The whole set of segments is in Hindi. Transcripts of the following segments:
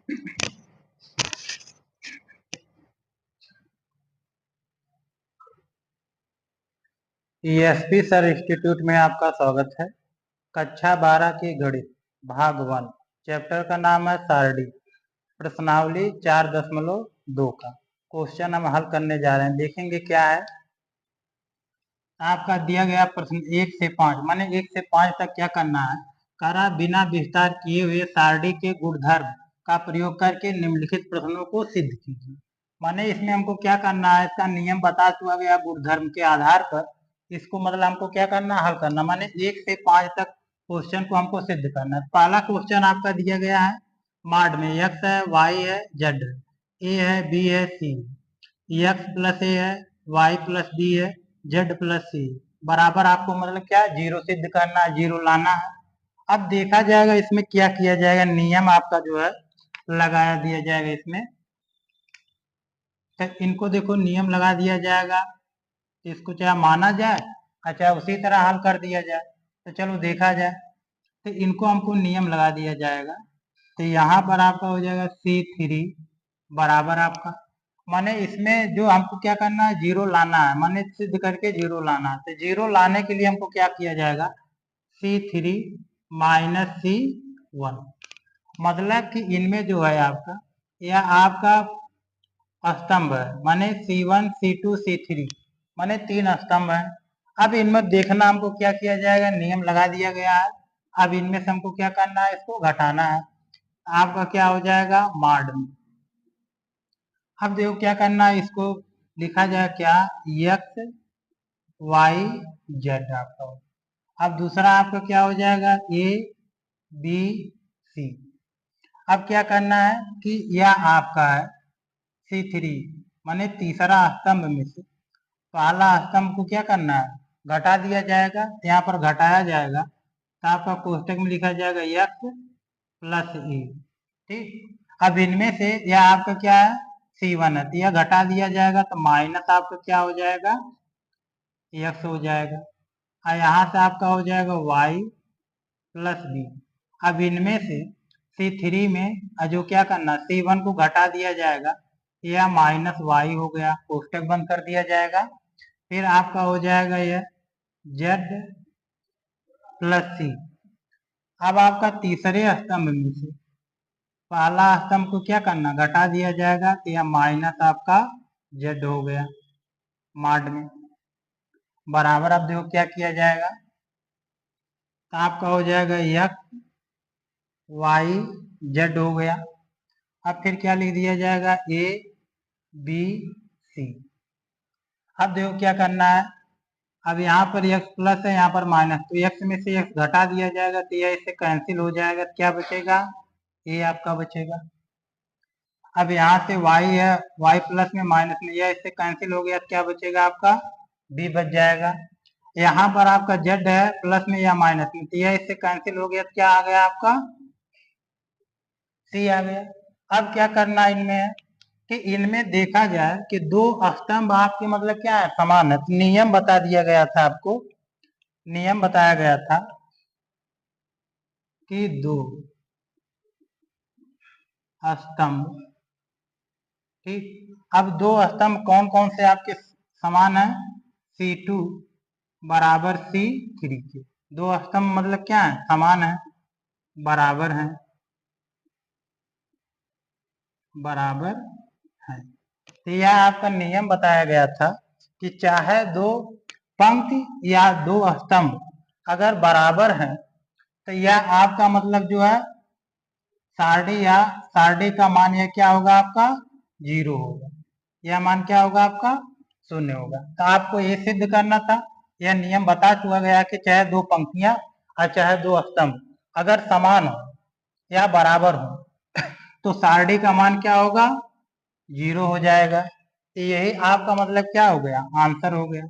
ESP सर इंस्टीट्यूट में आपका स्वागत है। कक्षा 12 की गणित भाग 1 चैप्टर का नाम है सारणी। प्रश्नावली 4.2 का क्वेश्चन हम हल करने जा रहे हैं। देखेंगे क्या है। आपका दिया गया प्रश्न 1 से 5 माने 1 से 5 तक क्या करना है। करा बिना विस्तार किए हुए सारणी के गुणधर्म का प्रयोग करके निम्नलिखित प्रश्नों को सिद्ध कीजिए। माने इसमें हमको क्या करना है, इसका नियम बता चुका गया गुणधर्म के आधार पर इसको मतलब हमको क्या करना, हल करना। माने 1 से 5 तक क्वेश्चन को हमको सिद्ध करना है। पहला क्वेश्चन आपका दिया गया है माड में x है, y है, z है, a है, b है, c है। x प्लस a है, y प्लस b है, z प्लस c बराबर आपको मतलब क्या जीरो सिद्ध करना है, जीरो लाना है। अब देखा जाएगा इसमें क्या किया जाएगा, नियम आपका जो है लगाया दिया जाएगा इसमें। तो इनको देखो नियम लगा दिया जाएगा, इसको चाहे माना जाए अच्छा उसी तरह हल कर दिया जाए। तो चलो देखा जाए। तो इनको हमको नियम लगा दिया जाएगा। तो यहाँ पर आपका हो जाएगा C3 बराबर आपका माने इसमें जो हमको क्या करना है, जीरो लाना है। माने सिद्ध करके जीरो लाना है। तो जीरो लाने के लिए हमको क्या किया जाएगा, C3 माइनस C1 मतलब कि इनमें जो है आपका यह आपका स्तंभ है। माने C1 C2 C3 माने 3 स्तंभ है। अब इनमें देखना हमको क्या किया जाएगा, नियम लगा दिया गया है। अब इनमें से हमको क्या करना है, इसको घटाना है। आपका क्या हो जाएगा माड में। अब देखो क्या करना है, इसको लिखा जाए क्या x y z आपका हो। अब दूसरा आपका क्या हो जाएगा a b c। अब क्या करना है कि यह आपका है C3 माने तीसरा स्तंभ में से पहला स्तंभ को क्या करना है घटा दिया जाएगा। यहाँ पर घटाया जाएगा तो आपका कोष्टक में लिखा जाएगा x प्लस ए। ठीक, अब इनमें से यह आपका क्या है C1 है तो यह घटा दिया जाएगा तो माइनस आपका क्या हो जाएगा x हो जाएगा। और यहाँ से आपका हो जाएगा y प्लस बी। अब इनमें से C3 में जो क्या करना C1 को घटा दिया जाएगा, यह माइनस वाई हो गया, कोष्टक बंद कर दिया जाएगा। फिर आपका हो जाएगा यह z प्लस सी। अब आपका तीसरे स्तंभ में से पहला स्तंभ को क्या करना घटा दिया जाएगा तो यह माइनस आपका z हो गया माड में बराबर। अब देखो क्या किया जाएगा तो आपका हो जाएगा x y z हो गया। अब फिर क्या लिख दिया जाएगा a b c। अब देखो क्या करना है, अब यहाँ पर x प्लस है यहाँ पर माइनस, तो x में से x घटा दिया जाएगा तो यह इससे कैंसिल हो जाएगा। क्या बचेगा a आपका बचेगा। अब यहाँ से y है, y प्लस में माइनस में यह इससे कैंसिल हो गया, क्या बचेगा आपका b बच जाएगा। यहाँ पर आपका z है प्लस में या माइनस में तो यह इससे कैंसिल हो गया, क्या आ गया आपका c आ गया। अब क्या करना इनमें कि इनमें देखा जाए कि दो स्तंभ आपके मतलब क्या है समान है। तो नियम बता दिया गया था आपको, नियम बताया गया था कि दो स्तंभ, ठीक। अब दो स्तंभ कौन कौन से आपके समान है, C2 बराबर C3 के। दो स्तंभ मतलब क्या है समान है, बराबर है, बराबर है। तो यह आपका नियम बताया गया था कि चाहे दो पंक्ति या दो स्तंभ अगर बराबर है तो यह आपका मतलब जो है सारणी या सारणी का मान यह क्या होगा आपका जीरो होगा, यह मान क्या होगा आपका शून्य होगा। तो आपको ये सिद्ध करना था। यह नियम बता चुका गया कि चाहे दो पंक्तियां और चाहे दो स्तंभ अगर समान हो या बराबर हो तो सारणी का मान क्या होगा जीरो हो जाएगा। तो यही आपका मतलब क्या हो गया आंसर हो गया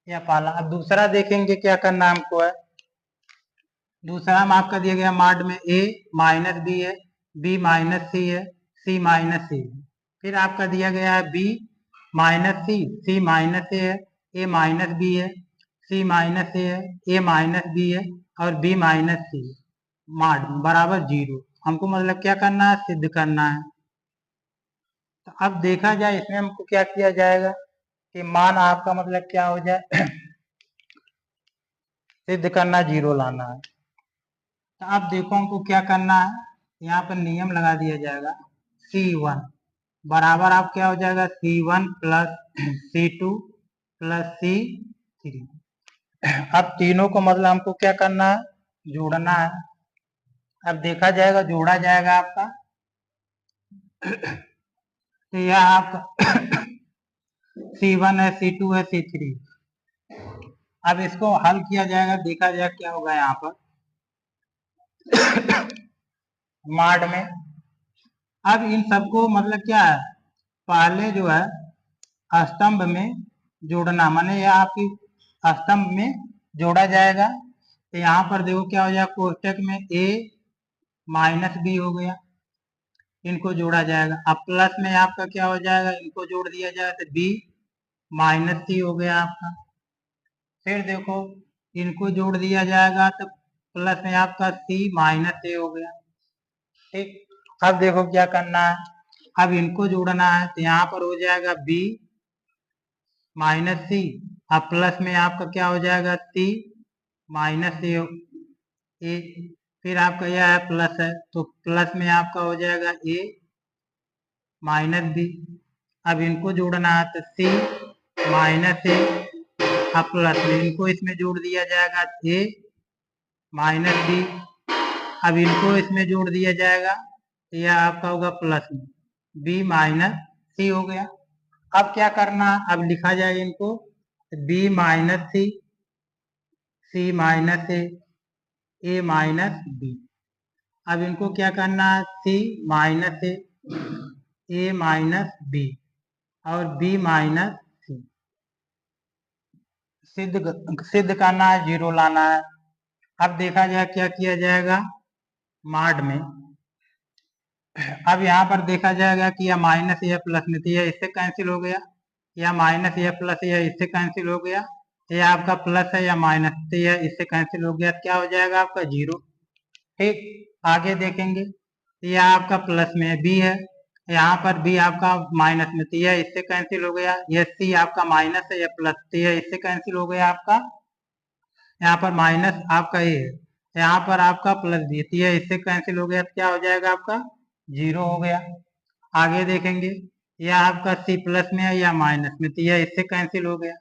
या पहला। अब दूसरा देखेंगे क्या करना हमको है। दूसरा में आपका दिया गया माड में a माइनस बी है, b माइनस सी है, c माइनस सी है। फिर आपका दिया गया है b माइनस सी, c माइनस ए है, a माइनस बी है, c माइनस ए है, a माइनस बी है और b माइनस सी। मॉड बराबर 0, हमको मतलब क्या करना है, सिद्ध करना है। तो अब देखा जाए इसमें हमको क्या किया जाएगा कि मान आपका मतलब क्या हो जाए सिद्ध करना 0 लाना है। तो अब देखो हमको क्या करना है, यहाँ पर नियम लगा दिया जाएगा C1 बराबर आप क्या हो जाएगा C1 plus C2 plus C3। अब तीनों को मतलब हमको क्या करना है, जोड़ना है। अब देखा जाएगा जोड़ा जाएगा आपका तो यह आपका C1 है, C2 है, C3। अब इसको हल किया जाएगा, देखा जाएगा क्या होगा यहाँ पर माड में। अब इन सबको मतलब क्या है, पहले जो है स्तंभ में जोड़ना, माने यह आपकी स्तंभ में जोड़ा जाएगा। तो यहाँ पर देखो क्या हो जाएगा, कोष्टक में a माइनस बी हो गया, इनको जोड़ा जाएगा। अब प्लस में आपका क्या हो जाएगा, इनको जोड़ दिया जाएगा तो b माइनस सी हो गया आपका। फिर देखो इनको जोड़ दिया जाएगा तो प्लस में आपका c माइनस ए हो गया। ठीक, अब देखो क्या करना है, अब इनको जोड़ना है तो यहाँ पर हो जाएगा b माइनस सी, अब प्लस में आपका क्या हो जाएगा c माइनस ए। फिर आपका यह है प्लस है तो प्लस में आपका हो जाएगा a माइनस बी। अब इनको जोड़ना है तो c माइनस ए, अब प्लस में इनको इसमें जोड़ दिया जाएगा a माइनस बी। अब इनको इसमें जोड़ दिया जाएगा तो यह आपका होगा प्लस में b माइनस सी हो गया। अब क्या करना, अब लिखा जाए इनको b माइनस सी, c माइनस ए माइनस बी। अब इनको क्या करना है, c माइनस ए माइनस बी और b माइनस सी। सिद्ध करना है, 0 लाना है। अब देखा जाए क्या किया जाएगा माड में। अब यहाँ पर देखा जाएगा कि यह माइनस यह प्लस में, तो यह इससे कैंसिल हो गया, या माइनस यह प्लस यह इससे कैंसिल हो गया। यह आपका प्लस है या माइनस, तो यह इससे कैंसिल हो गया, क्या हो जाएगा आपका 0। ठीक, आगे देखेंगे यह आपका प्लस में है, बी है, यहाँ पर बी आपका माइनस में, तो यह इससे कैंसिल हो गया। यह सी आपका माइनस है या प्लस, तो यह इससे कैंसिल हो गया आपका। यहाँ पर माइनस आपका ए है, यहाँ पर आपका प्लस बी, तो यह इससे कैंसिल हो गया, तो क्या हो जाएगा आपका 0 हो गया। आगे देखेंगे यह आपका सी प्लस में है या माइनस में, तो यह इससे कैंसिल हो गया।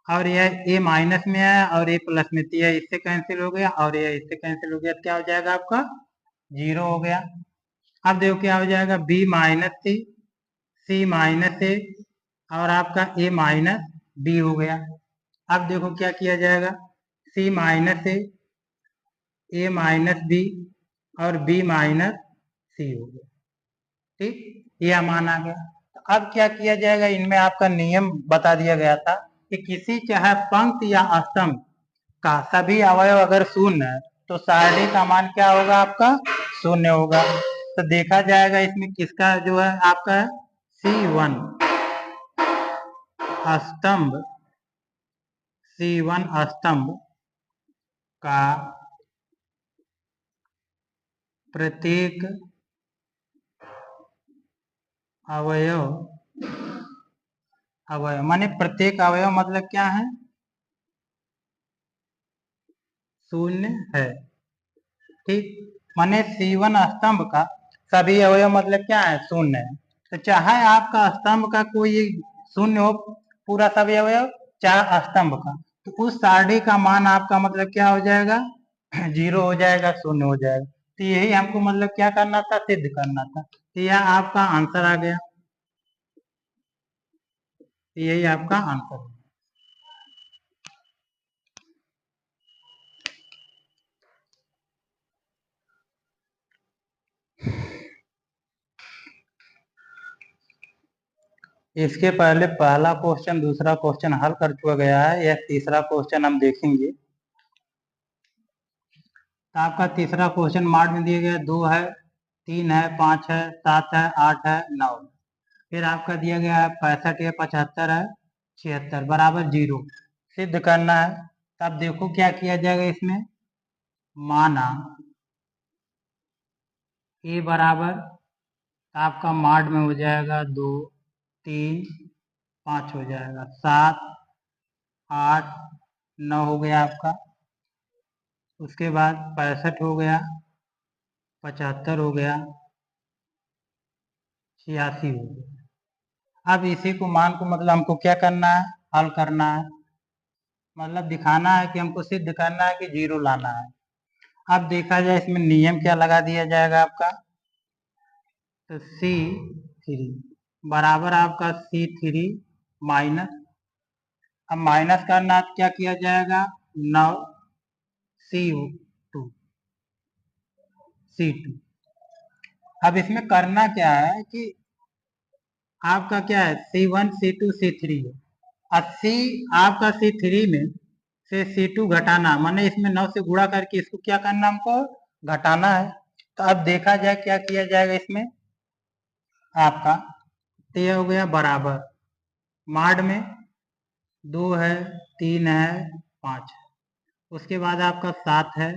और यह ए माइनस में है और ए प्लस में, तो यह इससे कैंसिल हो गया और यह इससे कैंसिल हो गया, तो क्या हो जाएगा आपका 0 हो गया। अब देखो क्या हो जाएगा, बी माइनस सी माइनस ए और आपका ए माइनस बी हो गया। अब देखो क्या किया जाएगा, सी माइनस ए माइनस बी और बी माइनस सी हो गया। ठीक, यह मान आ गया। तो अब क्या किया जाएगा, इनमें आपका नियम बता दिया गया था कि किसी चाहे पंक्ति या स्तंभ का सभी अवयव अगर शून्य है तो सारणी का मान क्या होगा आपका, शून्य होगा। तो देखा जाएगा इसमें किसका जो है आपका C1 स्तंभ, C1 स्तंभ का प्रत्येक अवयव, अवयव माने प्रत्येक अवयव मतलब क्या है, शून्य है। ठीक, माने C1 स्तंभ का सभी अवयव मतलब क्या है, शून्य है। तो चाहे आपका स्तंभ का कोई शून्य हो पूरा सभी अवयव, चाहे स्तंभ का, तो उस सारणी का मान आपका मतलब क्या हो जाएगा 0 हो जाएगा, शून्य हो जाएगा। तो यही हमको मतलब क्या करना था, सिद्ध करना था। तो यह आपका आंसर आ गया, यही आपका आंसर है। इसके पहले पहला क्वेश्चन दूसरा क्वेश्चन हल कर चुका गया है, यह तीसरा क्वेश्चन हम देखेंगे। तो आपका तीसरा क्वेश्चन मार्क में दिया गया 2 है, 3 है, 5 है, 7 है, 8 है, 9। फिर आपका दिया गया है 65 है, 75 है, 76 बराबर 0 सिद्ध करना है। तब देखो क्या किया जाएगा इसमें, माना ए बराबर आपका मॉड में हो जाएगा 2, 3, 5 हो जाएगा, 7, 8, 9 हो गया आपका। उसके बाद 65 हो गया, 75 हो गया, 86 हो गया। अब इसी को मान को मतलब हमको क्या करना है, हल करना है, मतलब दिखाना है कि हमको सिद्ध करना है कि 0 लाना है। अब देखा जाए इसमें नियम क्या लगा दिया जाएगा आपका, तो C3 बराबर आपका C3 माइनस, अब माइनस करना क्या किया जाएगा, 9 C2 C2। अब इसमें करना क्या है कि आपका क्या है C1 C2 C3 है, और C आपका C3 में से C2 घटाना, माने इसमें 9 से गुणा करके इसको क्या करना हमको घटाना है। तो अब देखा जाए क्या किया जाएगा इसमें आपका, तो यह हो गया बराबर, माड में 2 है, 3 है, 5 है, उसके बाद आपका 7 है,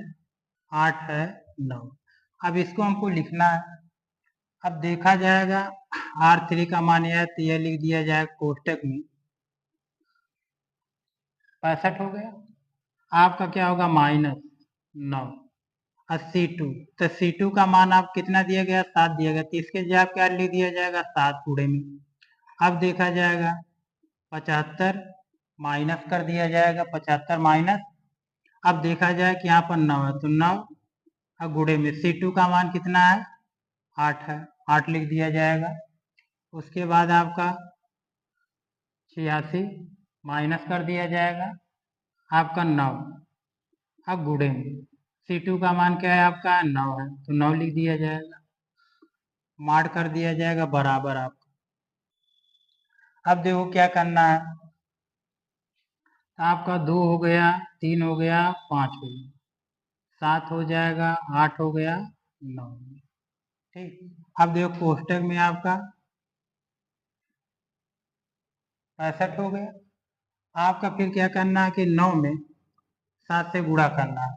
8 है, 9। अब इसको हमको लिखना है। अब देखा जाएगा R3 का मान यह है, तो यह लिख दिया जाएगा कोष्टक में 65 हो गया, आपका क्या होगा -9 और C2, तो C2 का मान आप कितना दिया गया, 7 दिया गया, तो इसके जगह क्या लिख दिया जाएगा 7 कूड़े में। अब देखा जाएगा 75 माइनस कर दिया जाएगा, 75 माइनस, अब देखा जाए कि यहाँ पर 9 है, तो 9 और गुड़े में C2 का मान कितना है 8 है, 8 लिख दिया जाएगा। उसके बाद आपका 86 माइनस कर दिया जाएगा, आपका 9 अब गुड़े में C2 का मान क्या है आपका 9 है, तो 9 लिख दिया जाएगा, मार कर दिया जाएगा बराबर आपका। अब देखो क्या करना है, आपका 2 हो गया, 3 हो गया, 5 हो गया, 7 हो जाएगा, 8 हो गया, 9। ठीक, अब देखो कोष्टक में आपका 65 हो गया, आपका फिर क्या करना है कि 9 में 7 से गुणा करना है,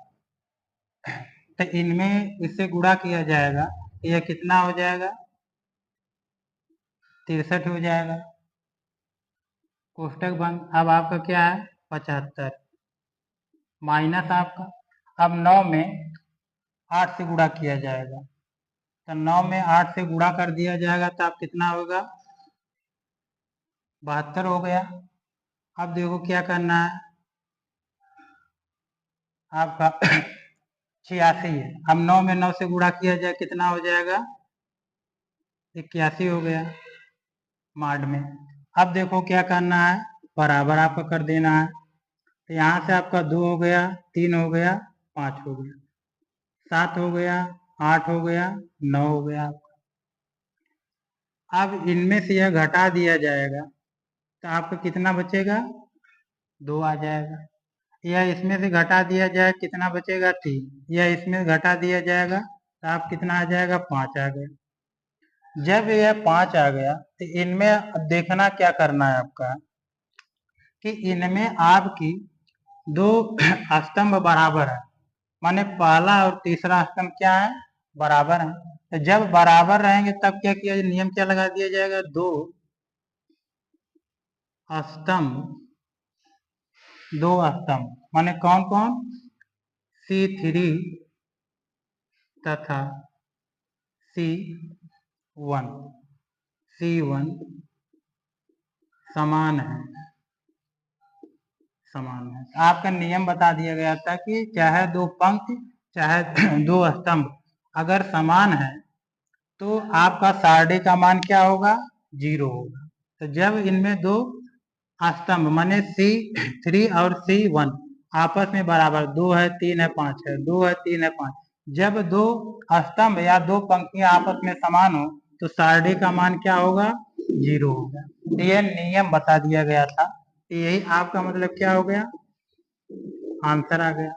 तो इनमें इससे गुणा किया जाएगा, यह कितना हो जाएगा 63 हो जाएगा, कोष्टक बंद। अब आपका क्या है 75 माइनस आपका, अब 9 में 8 से गुणा किया जाएगा, तो 9 में 8 से गुणा कर दिया जाएगा, तो आप कितना होगा 72 हो गया। अब देखो क्या करना है आपका 86 है, अब 9 में 9 से गुणा किया जाए कितना हो जाएगा 81 हो गया माड में। अब देखो क्या करना है, बराबर आपका कर देना है, तो यहाँ से आपका 2 हो गया, 3 हो गया, 5 हो गया, 7 हो गया, 8 हो गया, 9 हो गया। अब इनमें से यह घटा दिया जाएगा, तो आपका कितना बचेगा 2 आ जाएगा, यह इसमें से घटा दिया जाए कितना बचेगा 3, यह इसमें घटा दिया जाएगा, तो आप कितना आ जाएगा 5 आ गया। जब यह 5 आ गया, तो इनमें अब देखना क्या करना है आपका कि इनमें आपकी 2 स्तंभ बराबर है, माने पहला और तीसरा स्तंभ क्या है बराबर है। तो जब बराबर रहेंगे तब क्या किया, नियम क्या लगा दिया जाएगा, 2 स्तंभ, 2 स्तंभ माने कौन कौन, C3 तथा C1, C1 समान है, समान है। आपका नियम बता दिया गया था कि चाहे 2 पंक्ति चाहे 2 स्तंभ अगर समान है तो आपका सारणी का मान क्या होगा 0 होगा। तो जब इनमें 2 स्तंभ माने C3 और C1 आपस में बराबर, 2 है 3 है 5 है, 2 है 3 है 5, जब 2 स्तंभ या 2 पंक्तियां आपस में समान हो तो सारणी का मान क्या होगा 0 होगा। तो यह नियम बता दिया गया था, यही आपका मतलब क्या हो गया, आंसर आ गया।